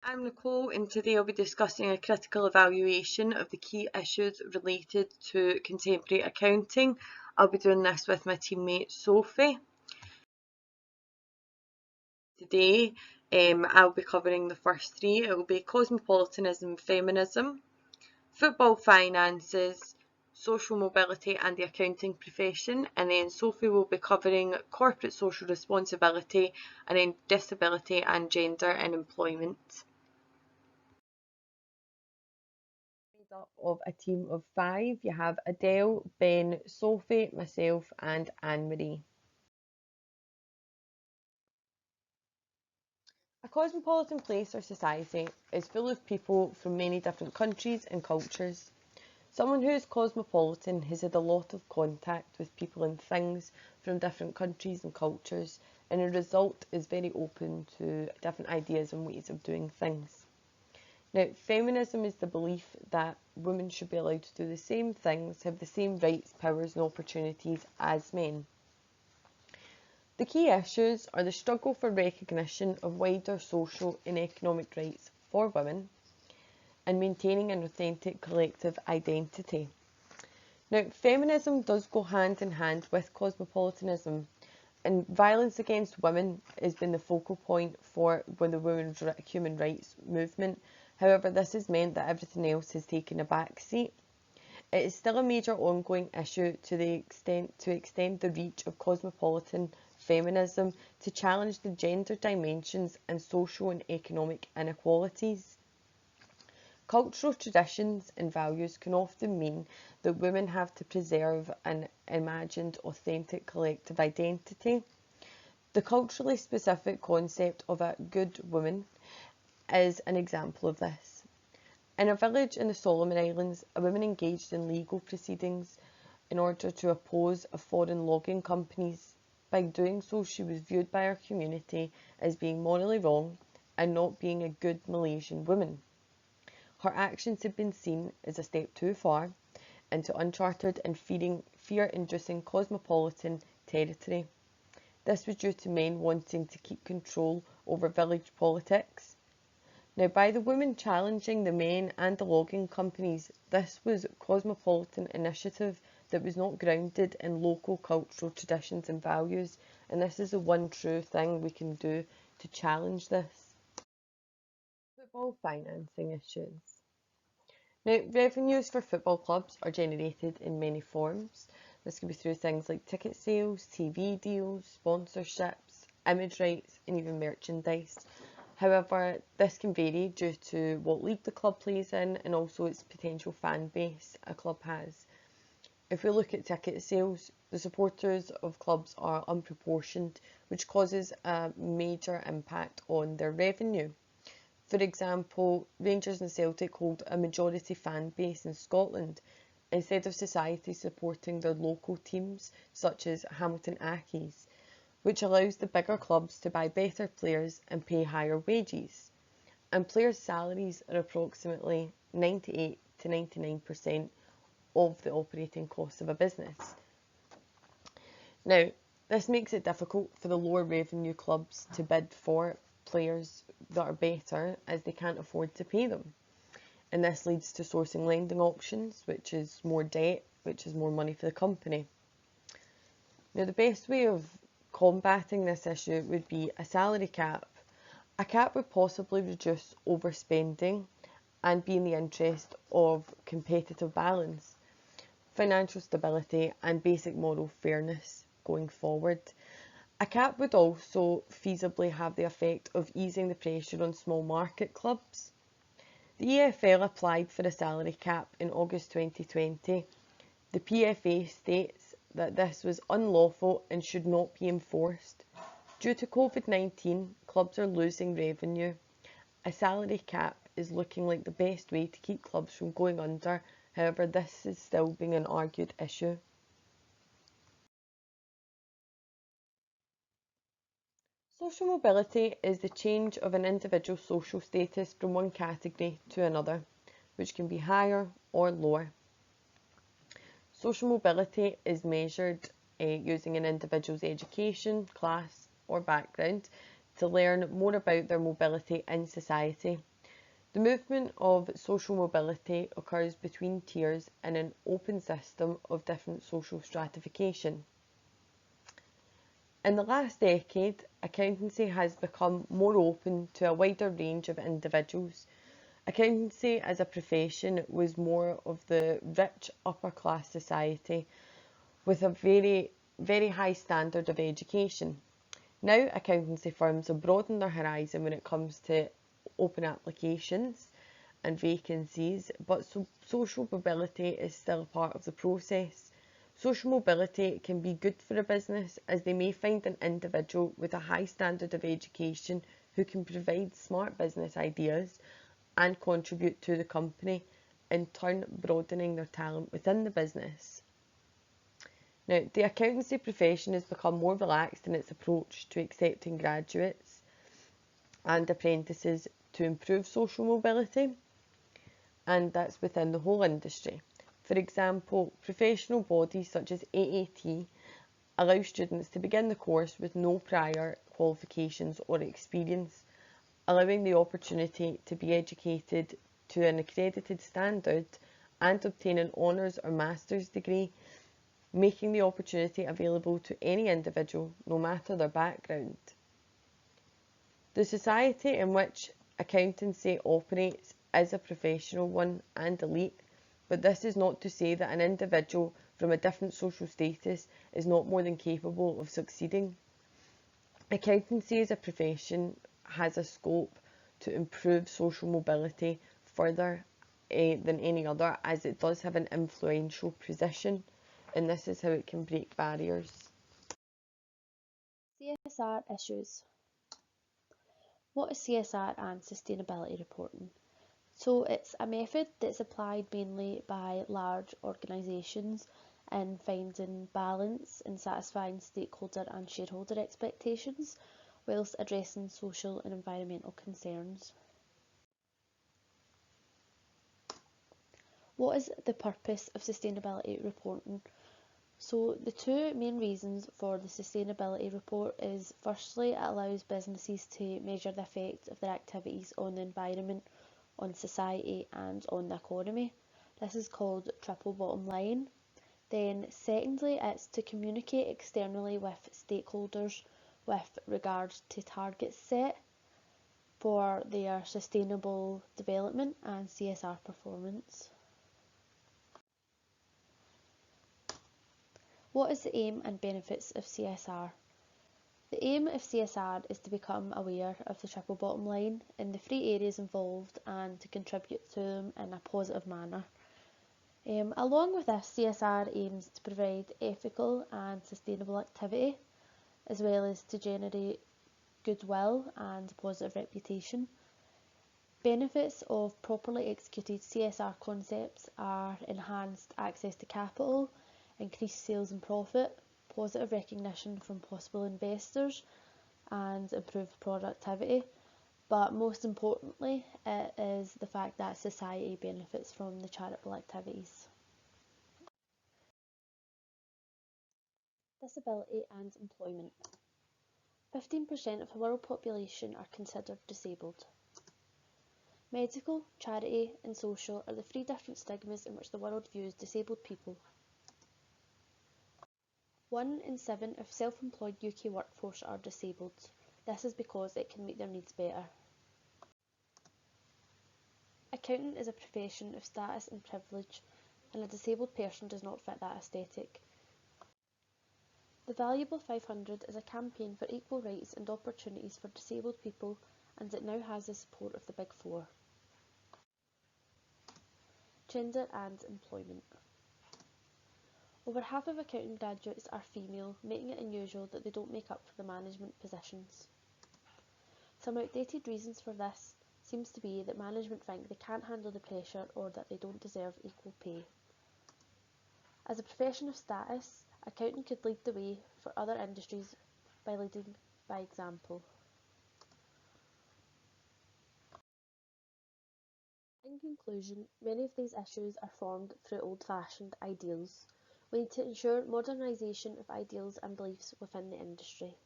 I'm Nicole, and today I'll be discussing a critical evaluation of the key issues related to contemporary accounting. I'll be doing this with my teammate Sophie. Today I'll be covering the first three. It will be Cosmopolitanism Feminism, Football Finances, Social Mobility and the Accounting Profession, and then Sophie will be covering Corporate Social Responsibility, and then Disability and Gender in Employment. Up of a team of five. You have Adele, Ben, Sophie, myself, and Anne Marie. A cosmopolitan place or society is full of people from many different countries and cultures. Someone who is cosmopolitan has had a lot of contact with people and things from different countries and cultures, and the result is very open to different ideas and ways of doing things. Now, feminism is the belief that women should be allowed to do the same things, have the same rights, powers and opportunities as men. The key issues are the struggle for recognition of wider social and economic rights for women and maintaining an authentic collective identity. Now, feminism does go hand in hand with cosmopolitanism, and violence against women has been the focal point for the women's human rights movement. However, this has meant that everything else has taken a back seat. It is still a major ongoing issue to extend the reach of cosmopolitan feminism to challenge the gender dimensions and social and economic inequalities. Cultural traditions and values can often mean that women have to preserve an imagined authentic collective identity. The culturally specific concept of a good woman is an example of this. In a village in the Solomon Islands, a woman engaged in legal proceedings in order to oppose foreign logging companies. By doing so, she was viewed by her community as being morally wrong and not being a good Malaysian woman. Her actions had been seen as a step too far into uncharted and fear-inducing cosmopolitan territory. This was due to men wanting to keep control over village politics. Now, by the women challenging the men and the logging companies, this was cosmopolitan initiative that was not grounded in local cultural traditions and values, and this is the one true thing we can do to challenge this. Football financing issues. Now, revenues for football clubs are generated in many forms. This can be through things like ticket sales, TV deals, sponsorships, image rights, and even merchandise. However, this can vary due to what league the club plays in and also its potential fan base a club has. If we look at ticket sales, the supporters of clubs are unproportioned, which causes a major impact on their revenue. For example, Rangers and Celtic hold a majority fan base in Scotland, instead of society supporting their local teams such as Hamilton Accies, which allows the bigger clubs to buy better players and pay higher wages. And players' salaries are approximately 98 to 99% of the operating costs of a business. Now, this makes it difficult for the lower revenue clubs to bid for players that are better as they can't afford to pay them. And this leads to sourcing lending options, which is more debt, which is more money for the company. Now, the best way of combating this issue would be a salary cap. A cap would possibly reduce overspending and be in the interest of competitive balance, financial stability and basic moral fairness going forward. A cap would also feasibly have the effect of easing the pressure on small market clubs. The EFL applied for a salary cap in August 2020. The PFA states that this was unlawful and should not be enforced. Due to COVID-19, clubs are losing revenue. A salary cap is looking like the best way to keep clubs from going under. However, this is still being an argued issue. Social mobility is the change of an individual's social status from one category to another, which can be higher or lower. Social mobility is measured using an individual's education, class or background to learn more about their mobility in society. The movement of social mobility occurs between tiers in an open system of different social stratification. In the last decade, accountancy has become more open to a wider range of individuals. Accountancy as a profession was more of the rich upper class society with a very high standard of education. Now accountancy firms have broadened their horizon when it comes to open applications and vacancies, but social mobility is still a part of the process. Social mobility can be good for a business as they may find an individual with a high standard of education who can provide smart business ideas and contribute to the company, in turn broadening their talent within the business. Now, the accountancy profession has become more relaxed in its approach to accepting graduates and apprentices to improve social mobility, and that's within the whole industry. For example, professional bodies such as AAT allow students to begin the course with no prior qualifications or experience, allowing the opportunity to be educated to an accredited standard and obtain an honours or master's degree, making the opportunity available to any individual, no matter their background. The society in which accountancy operates is a professional one and elite, but this is not to say that an individual from a different social status is not more than capable of succeeding. Accountancy as a profession has a scope to improve social mobility further than any other, as it does have an influential position, and this is how it can break barriers. CSR issues. What is CSR and sustainability reporting? So it's a method that's applied mainly by large organisations in finding balance and satisfying stakeholder and shareholder expectations, whilst addressing social and environmental concerns. What is the purpose of sustainability reporting? So the two main reasons for the sustainability report is, firstly, it allows businesses to measure the effect of their activities on the environment, on society and on the economy. This is called triple bottom line. Then secondly, it's to communicate externally with stakeholders with regards to targets set for their sustainable development and CSR performance. What is the aim and benefits of CSR? The aim of CSR is to become aware of the triple bottom line in the three areas involved and to contribute to them in a positive manner. Along with this, CSR aims to provide ethical and sustainable activity, as well as to generate goodwill and positive reputation. Benefits of properly executed CSR concepts are enhanced access to capital, increased sales and profit, positive recognition from possible investors, and improved productivity. But most importantly, it is the fact that society benefits from the charitable activities. Disability and employment. 15% of the world population are considered disabled. Medical, charity and social are the three different stigmas in which the world views disabled people. 1 in 7 of self-employed UK workforce are disabled. This is because it can meet their needs better. Accountant is a profession of status and privilege, and a disabled person does not fit that aesthetic. The Valuable 500 is a campaign for equal rights and opportunities for disabled people, and it now has the support of the Big Four. Gender and employment. Over half of accounting graduates are female, making it unusual that they don't make up for the management positions. Some outdated reasons for this seems to be that management think they can't handle the pressure or that they don't deserve equal pay. As a profession of status, accounting could lead the way for other industries by leading by example. In conclusion, many of these issues are formed through old-fashioned ideals. We need to ensure modernisation of ideals and beliefs within the industry.